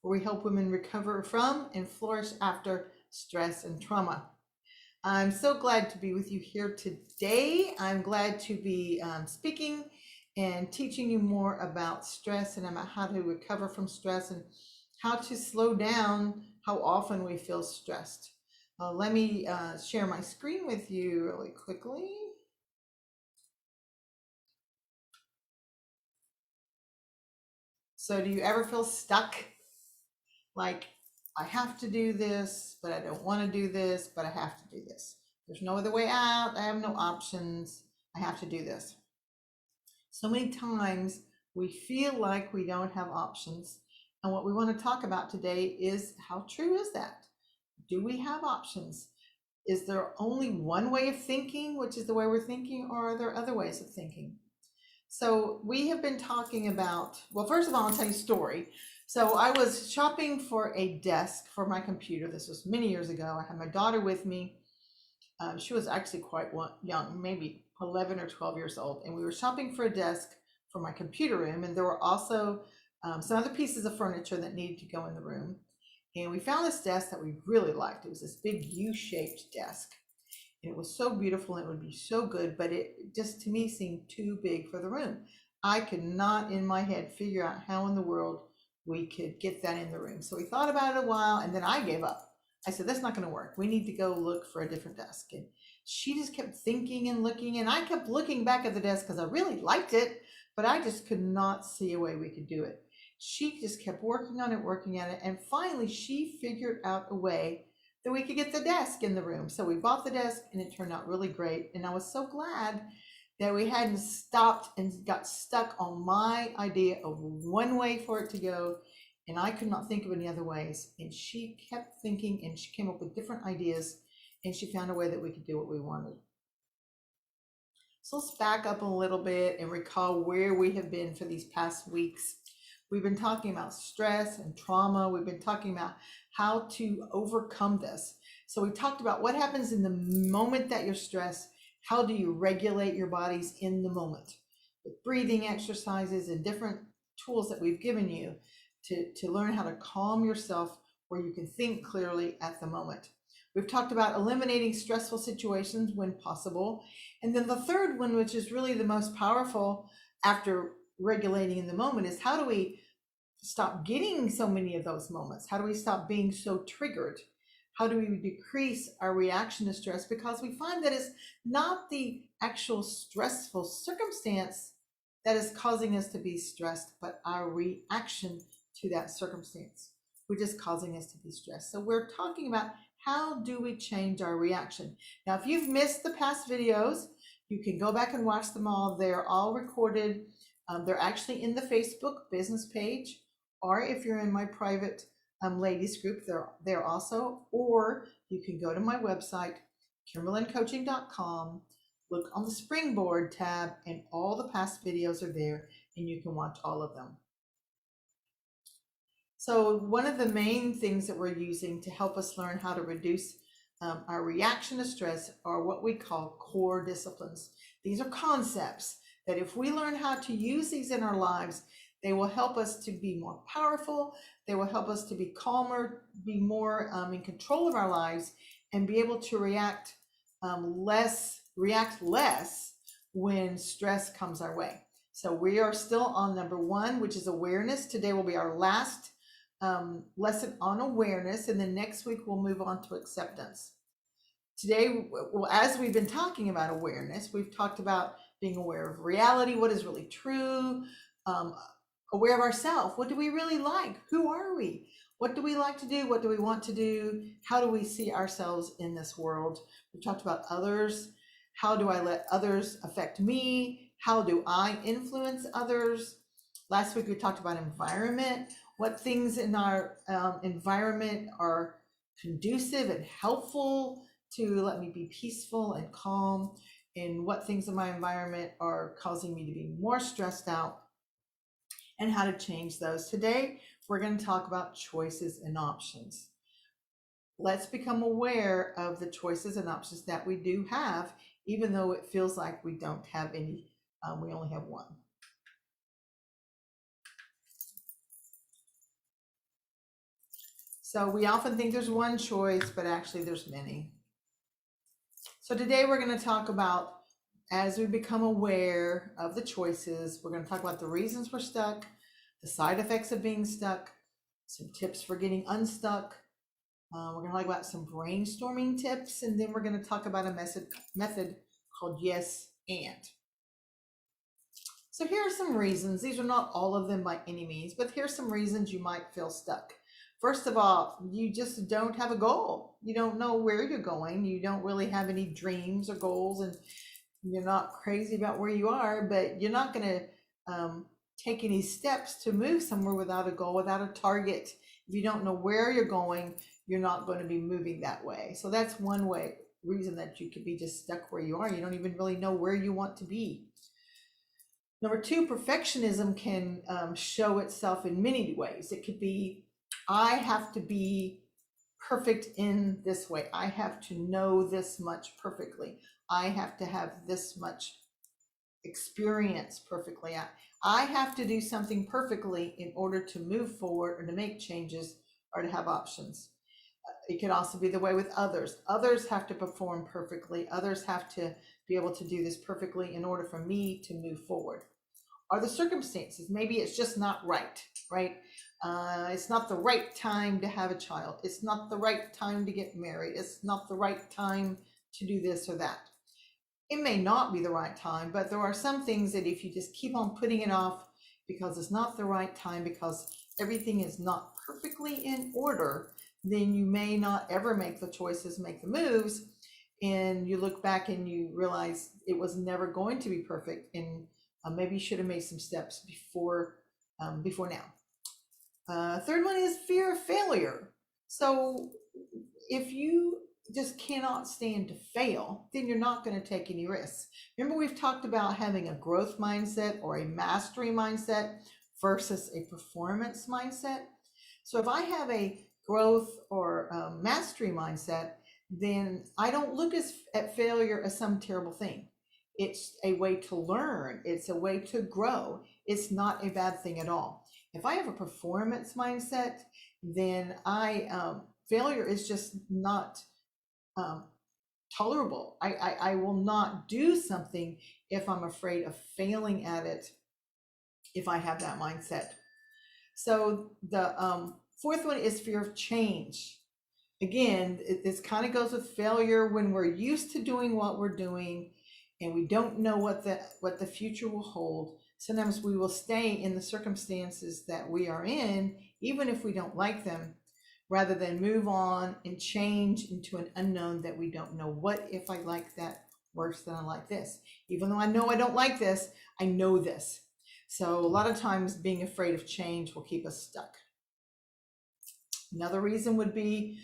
where we help women recover from and flourish after stress and trauma. I'm so glad to be with you here today. I'm glad to be speaking and teaching you more about stress and about how to recover from stress and how to slow down how often we feel stressed. Let me share my screen with you really quickly. So do you ever feel stuck? Like, I have to do this, but I don't want to do this, but I have to do this. There's no other way out. I have no options. I have to do this. So many times we feel like we don't have options. And what we want to talk about today is, how true is that? Do we have options? Is there only one way of thinking, which is the way we're thinking, or are there other ways of thinking? So we have been talking about, well, first of all, I'll tell you a story. So I was shopping for a desk for my computer. This was many years ago. I had my daughter with me. She was actually quite young, maybe 11 or 12 years old. And we were shopping for a desk for my computer room. And there were also some other pieces of furniture that needed to go in the room. And we found this desk that we really liked. It was this big U-shaped desk. And it was so beautiful and it would be so good, but it just to me seemed too big for the room. I could not in my head figure out how in the world we could get that in the room. So we thought about it a while and then I gave up. I said, that's not going to work. We need to go look for a different desk. And she just kept thinking and looking, and I kept looking back at the desk because I really liked it, but I just could not see a way we could do it. She just kept working on it, and finally she figured out a way that we could get the desk in the room. So we bought the desk and it turned out really great. And I was so glad that we hadn't stopped and got stuck on my idea of one way for it to go. And I could not think of any other ways. And she kept thinking and she came up with different ideas and she found a way that we could do what we wanted. So let's back up a little bit and recall where we have been for these past weeks. We've been talking about stress and trauma. We've been talking about how to overcome this. So we talked about what happens in the moment that you're stressed. How do you regulate your bodies in the moment? With breathing exercises and different tools that we've given you to learn how to calm yourself where you can think clearly at the moment. We've talked about eliminating stressful situations when possible. And then the third one, which is really the most powerful after regulating in the moment, is how do we stop getting so many of those moments? How do we stop being so triggered? How do we decrease our reaction to stress? Because we find that it's not the actual stressful circumstance that is causing us to be stressed, but our reaction to that circumstance, which is causing us to be stressed. So we're talking about, how do we change our reaction? Now, if you've missed the past videos, you can go back and watch them all. They're all recorded. They're actually in the Facebook business page, or if you're in my private ladies group, they're there also, or you can go to my website, KimberlyCoaching.com, look on the Springboard tab, and all the past videos are there, and you can watch all of them. So one of the main things that we're using to help us learn how to reduce our reaction to stress are what we call core disciplines. These are concepts that if we learn how to use these in our lives, they will help us to be more powerful. They will help us to be calmer, be more in control of our lives, and be able to react less when stress comes our way. So we are still on number 1, which is awareness. Today will be our last lesson on awareness, and then next week we'll move on to acceptance. Today, well, as we've been talking about awareness, we've talked about being aware of reality, what is really true, aware of ourselves. What do we really like? Who are we? What do we like to do? What do we want to do? How do we see ourselves in this world? We talked about others. How do I let others affect me? How do I influence others? Last week we talked about environment. What things in our environment are conducive and helpful to let me be peaceful and calm, and what things in my environment are causing me to be more stressed out, and how to change those. Today, we're going to talk about choices and options. Let's become aware of the choices and options that we do have, even though it feels like we don't have any, we only have one. So we often think there's one choice, but actually there's many. So today we're going to talk about, as we become aware of the choices, we're going to talk about the reasons we're stuck, the side effects of being stuck, some tips for getting unstuck. We're going to talk about some brainstorming tips, and then we're going to talk about a method called yes and. So here are some reasons. These are not all of them by any means, but here's some reasons you might feel stuck. First of all, you just don't have a goal. You don't know where you're going. You don't really have any dreams or goals, and you're not crazy about where you are, but you're not going to take any steps to move somewhere without a goal, without a target. If you don't know where you're going, you're not going to be moving that way. So that's one reason that you could be just stuck where you are. You don't even really know where you want to be. Number two, perfectionism can show itself in many ways. It could be, I have to be perfect in this way. I have to know this much perfectly. I have to have this much experience perfectly. I have to do something perfectly in order to move forward or to make changes or to have options. It could also be the way with others. Others have to perform perfectly. Others have to be able to do this perfectly in order for me to move forward. Are the circumstances, maybe it's just not right, right? It's not the right time to have a child. It's not the right time to get married. It's not the right time to do this or that. It may not be the right time, but there are some things that if you just keep on putting it off because it's not the right time, because everything is not perfectly in order, then you may not ever make the choices, make the moves, and you look back and you realize it was never going to be perfect, and maybe you should have made some steps before now. Third one is fear of failure. So if you just cannot stand to fail, then you're not going to take any risks. Remember, we've talked about having a growth mindset or a mastery mindset versus a performance mindset. So if I have a growth or mastery mindset, then I don't look at failure as some terrible thing. It's a way to learn. It's a way to grow. It's not a bad thing at all. If I have a performance mindset, then failure is just not tolerable. I will not do something if I'm afraid of failing at it, if I have that mindset. So the fourth one is fear of change. Again, this kind of goes with failure. When we're used to doing what we're doing and we don't know what the future will hold, sometimes we will stay in the circumstances that we are in, even if we don't like them, rather than move on and change into an unknown that we don't know. What if I like that worse than I like this? Even though I know I don't like this, I know this. So a lot of times being afraid of change will keep us stuck. Another reason would be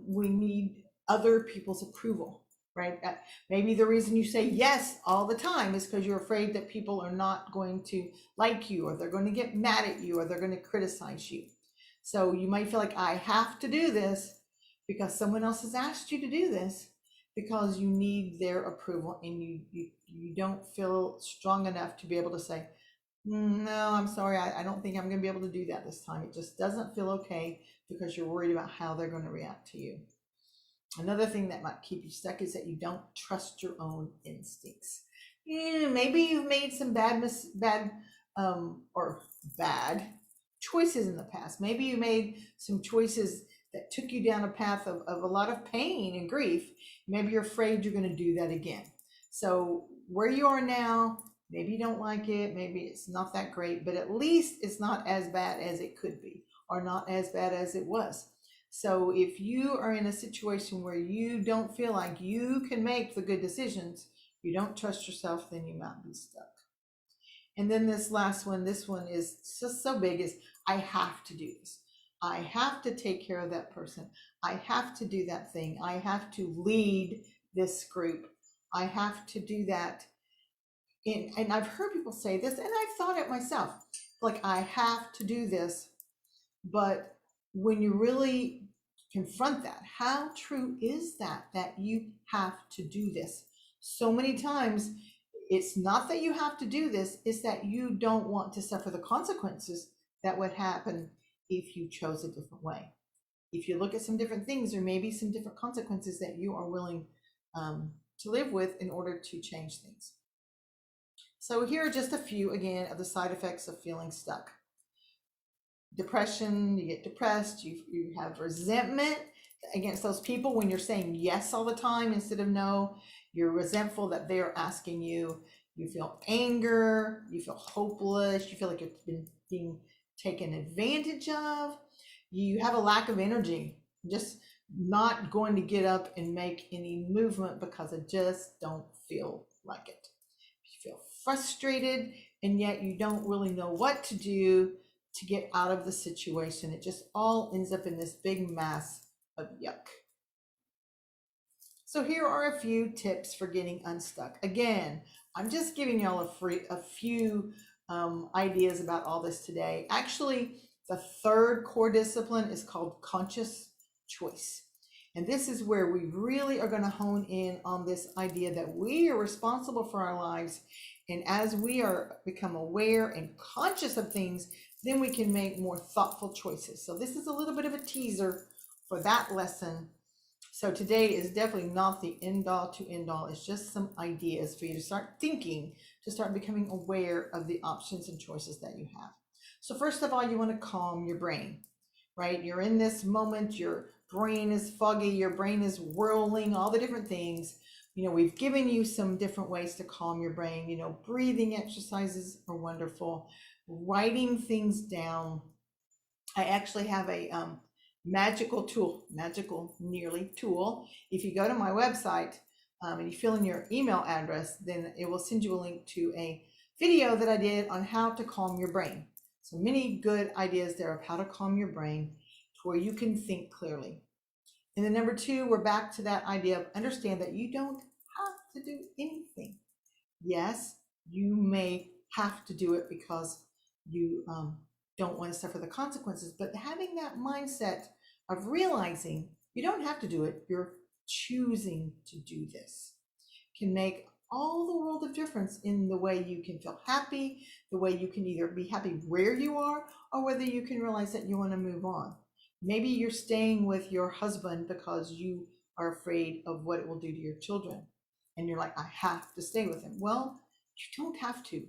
we need other people's approval, right? Maybe the reason you say yes all the time is because you're afraid that people are not going to like you, or they're going to get mad at you, or they're going to criticize you. So you might feel like, I have to do this because someone else has asked you to do this, because you need their approval, and you don't feel strong enough to be able to say, no, I'm sorry, I don't think I'm going to be able to do that this time. It just doesn't feel okay because you're worried about how they're going to react to you. Another thing that might keep you stuck is that you don't trust your own instincts. Maybe you've made some bad choices in the past. Maybe you made some choices that took you down a path of a lot of pain and grief. Maybe you're afraid you're going to do that again. So where you are now, maybe you don't like it, maybe it's not that great, but at least it's not as bad as it could be, or not as bad as it was. So if you are in a situation where you don't feel like you can make the good decisions, you don't trust yourself, then you might be stuck. And then this last one, this one is just so big, is I have to do this. I have to take care of that person. I have to do that thing. I have to lead this group. I have to do that. And I've heard people say this, and I've thought it myself, like, I have to do this. But when you really confront that, how true is that you have to do this? So many times it's not that you have to do this, it's that you don't want to suffer the consequences that would happen if you chose a different way. if you look at some different things, there may be some different consequences that you are willing to live with in order to change things. So here are just a few, again, of the side effects of feeling stuck. Depression, you get depressed, you have resentment against those people when you're saying yes all the time instead of no. You're resentful that they're asking you. You feel anger, you feel hopeless, you feel like you've been being taken advantage of. You have a lack of energy, just not going to get up and make any movement because I just don't feel like it. You feel frustrated, and yet you don't really know what to do to get out of the situation. It just all ends up in this big mass of yuck. So here are a few tips for getting unstuck. Again, I'm just giving y'all a few ideas about all this today. Actually, the third core discipline is called conscious choice. And this is where we really are going to hone in on this idea that we are responsible for our lives. And as we are become aware and conscious of things, then we can make more thoughtful choices. So this is a little bit of a teaser for that lesson. So today is definitely not the end all to end all. It's just some ideas for you to start thinking, to start becoming aware of the options and choices that you have. So first of all, you want to calm your brain, right? You're in this moment, your brain is foggy, your brain is whirling, all the different things. You know, we've given you some different ways to calm your brain. You know, breathing exercises are wonderful. Writing things down. I actually have a magical nearly tool. If you go to my website and you fill in your email address, then it will send you a link to a video that I did on how to calm your brain. So many good ideas there of how to calm your brain to where you can think clearly. And then number two, we're back to that idea of understand that you don't have to do anything. Yes, you may have to do it because you don't want to suffer the consequences, but having that mindset of realizing you don't have to do it, you're choosing to do this, can make all the world of difference in the way you can feel happy, the way you can either be happy where you are, or whether you can realize that you want to move on. Maybe you're staying with your husband because you are afraid of what it will do to your children. And you're like, I have to stay with him. Well, you don't have to.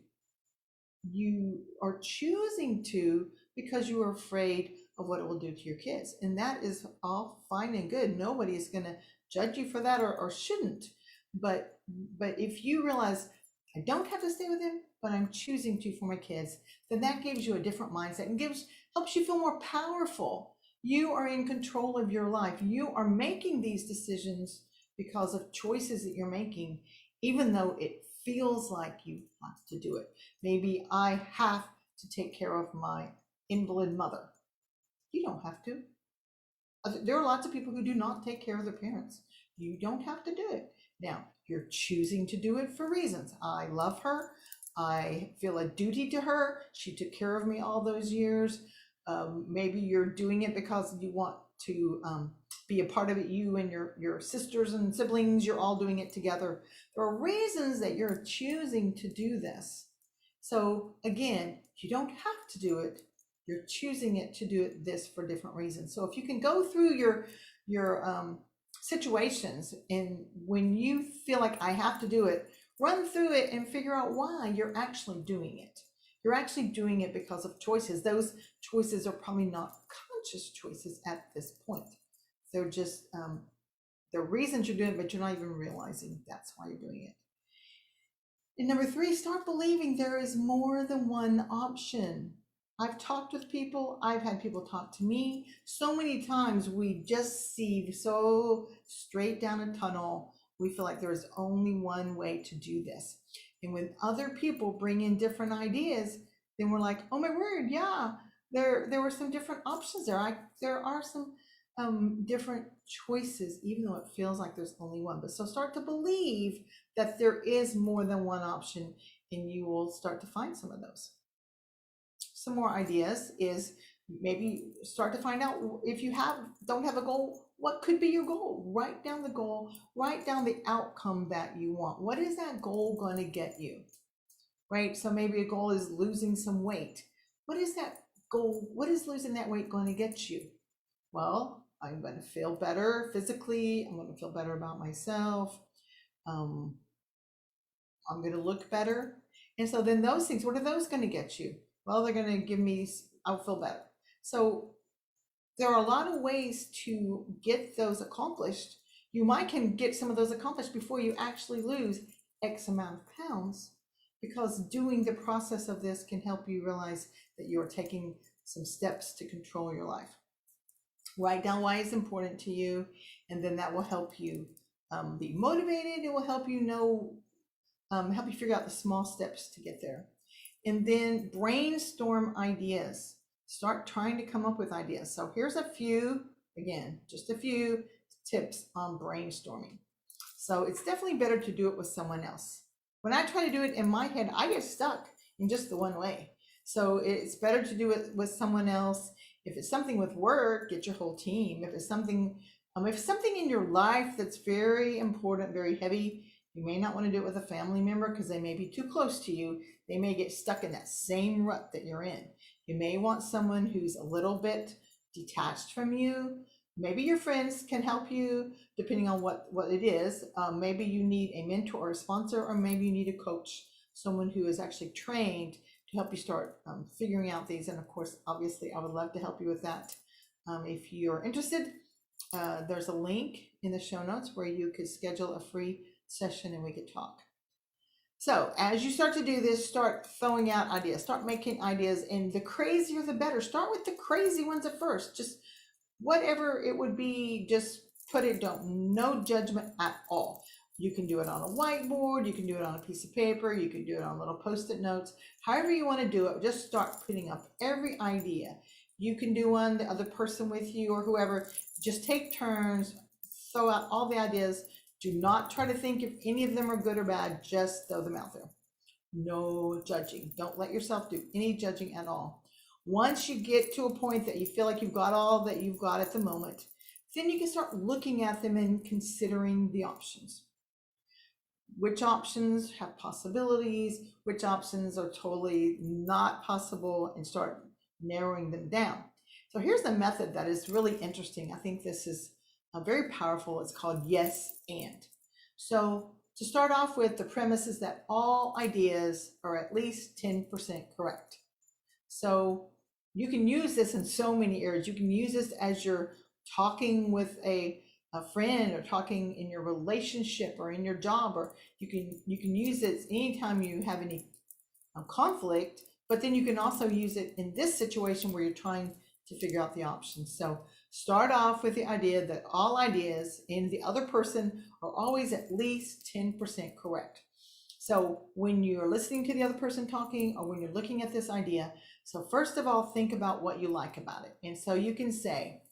You are choosing to because you are afraid of what it will do to your kids. And that is all fine and good. Nobody is going to judge you for that or shouldn't. But if you realize I don't have to stay with him, but I'm choosing to for my kids, then that gives you a different mindset and helps you feel more powerful. You are in control of your life. You are making these decisions because of choices that you're making, even though it feels like you have to do it. Maybe I have to take care of my invalid mother. You don't have to. There are lots of people who do not take care of their parents. You don't have to do it. Now, you're choosing to do it for reasons. I love her. I feel a duty to her. She took care of me all those years. Maybe you're doing it because you want to be a part of it. You and your sisters and siblings, you're all doing it together. There are reasons that you're choosing to do this. So again, you don't have to do it. You're choosing it to do it this for different reasons. So if you can go through your situations, and when you feel like I have to do it, run through it and figure out why you're actually doing it. You're actually doing it because of choices. Those choices are probably not conscious choices at this point. They're just the reasons you're doing it, but you're not even realizing that's why you're doing it. And number three, start believing there is more than one option. I've talked with people, I've had people talk to me. So many times we just see so straight down a tunnel. We feel like there is only one way to do this. And when other people bring in different ideas, then we're like, oh my word, yeah, there were some different options there. There are some different choices, even though it feels like there's only one. But so start to believe that there is more than one option, and you will start to find some of those. Some more ideas is maybe start to find out if you don't have a goal, what could be your goal? Write down the goal, write down the outcome that you want. What is that goal going to get you? Right? So maybe a goal is losing some weight. What is that goal? What is losing that weight going to get you? Well, I'm going to feel better physically. I'm going to feel better about myself. Um, I'm going to look better. And so then those things, what are those going to get you? Well, they're going to give me, I'll feel better. So there are a lot of ways to get those accomplished. You might can get some of those accomplished before you actually lose X amount of pounds, because doing the process of this can help you realize that you're taking some steps to control your life. Write down why it's important to you, and then that will help you be motivated. It will help you know, help you figure out the small steps to get there. And then brainstorm ideas. Start trying to come up with ideas. So here's a few, again, just a few tips on brainstorming. So it's definitely better to do it with someone else. When I try to do it in my head, I get stuck in just the one way. So it's better to do it with someone else. If it's something with work, get your whole team. If it's something in your life that's very important, very heavy, you may not want to do it with a family member because they may be too close to you. They may get stuck in that same rut that you're in. You may want someone who's a little bit detached from you. Maybe your friends can help you depending on what it is. Maybe you need a mentor or a sponsor, or maybe you need a coach, someone who is actually trained to help you start figuring out these. And of course, obviously, I would love to help you with that. If you're interested, there's a link in the show notes where you could schedule a free session and we could talk. So as you start to do this, start throwing out ideas, start making ideas, and the crazier the better. Start with the crazy ones at first. Just whatever it would be, just put it down. No judgment at all. You can do it on a whiteboard, you can do it on a piece of paper, you can do it on little post-it notes. However you want to do it, just start putting up every idea. You can do one, the other person with you or whoever, just take turns, throw out all the ideas. Do not try to think if any of them are good or bad, just throw them out there. No judging. Don't let yourself do any judging at all. Once you get to a point that you feel like you've got all that you've got at the moment, then you can start looking at them and considering the options. Which options have possibilities, which options are totally not possible, and start narrowing them down. So here's a method that is really interesting. I think this is very powerful. It's called yes and. So to start off with, the premise is that all ideas are at least 10% correct. So you can use this in so many areas. You can use this as you're talking with a friend, or talking in your relationship, or in your job, or you can use it anytime you have any conflict. But then you can also use it in this situation where you're trying to figure out the options. So start off with the idea that all ideas in the other person are always at least 10% correct. So when you're listening to the other person talking, or when you're looking at this idea, so first of all, think about what you like about it. And so you can say,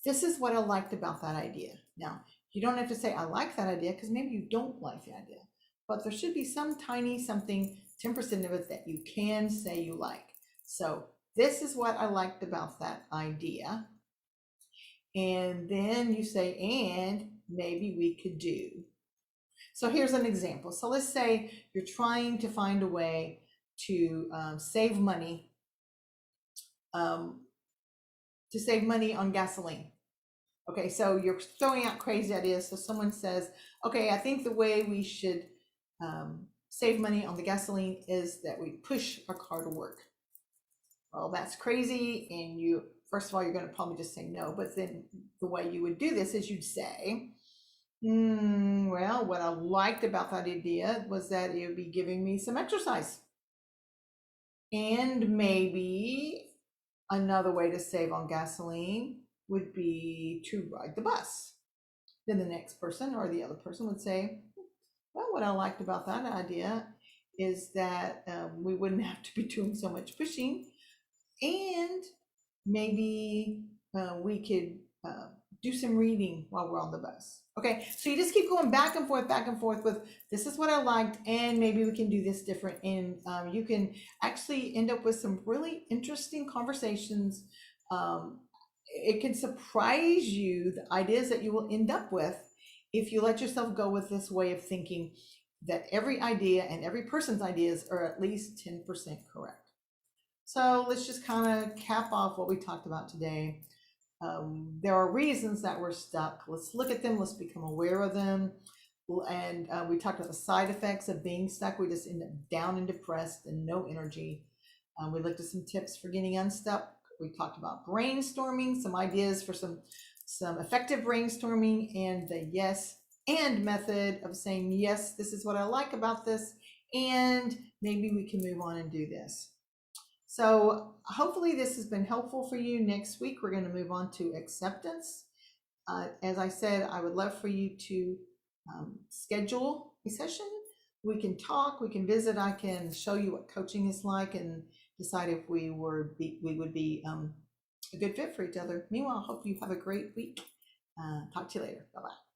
this is what I liked about that idea. Now, you don't have to say, I like that idea, because maybe you don't like the idea, but there should be some tiny something, 10% of it, that you can say you like. So this is what I liked about that idea. And then you say, and maybe we could do. So here's an example. So let's say you're trying to find a way to save money, on gasoline. Okay, so you're throwing out crazy ideas. So someone says, okay, I think the way we should save money on the gasoline is that we push our car to work. Well, that's crazy. And you, first of all, you're going to probably just say no. But then the way you would do this is you'd say, well, what I liked about that idea was that it would be giving me some exercise. And maybe another way to save on gasoline would be to ride the bus. Then the next person, or the other person, would say, well, what I liked about that idea is that we wouldn't have to be doing so much pushing, and maybe we could do some reading while we're on the bus. Okay, so you just keep going back and forth with, this is what I liked, and maybe we can do this different. And you can actually end up with some really interesting conversations. It can surprise you, the ideas that you will end up with, if you let yourself go with this way of thinking that every idea and every person's ideas are at least 10% correct. So let's just kind of cap off what we talked about today. There are reasons that we're stuck. Let's look at them. Let's become aware of them. And we talked about the side effects of being stuck. We just end up down and depressed and no energy. We looked at some tips for getting unstuck. We talked about brainstorming, some ideas for some effective brainstorming, and the yes and method of saying, yes, this is what I like about this, and maybe we can move on and do this. So hopefully this has been helpful for you. Next week, we're going to move on to acceptance. As I said, I would love for you to schedule a session. We can talk, we can visit, I can show you what coaching is like and decide if we would be a good fit for each other. Meanwhile, I hope you have a great week. Talk to you later. Bye-bye.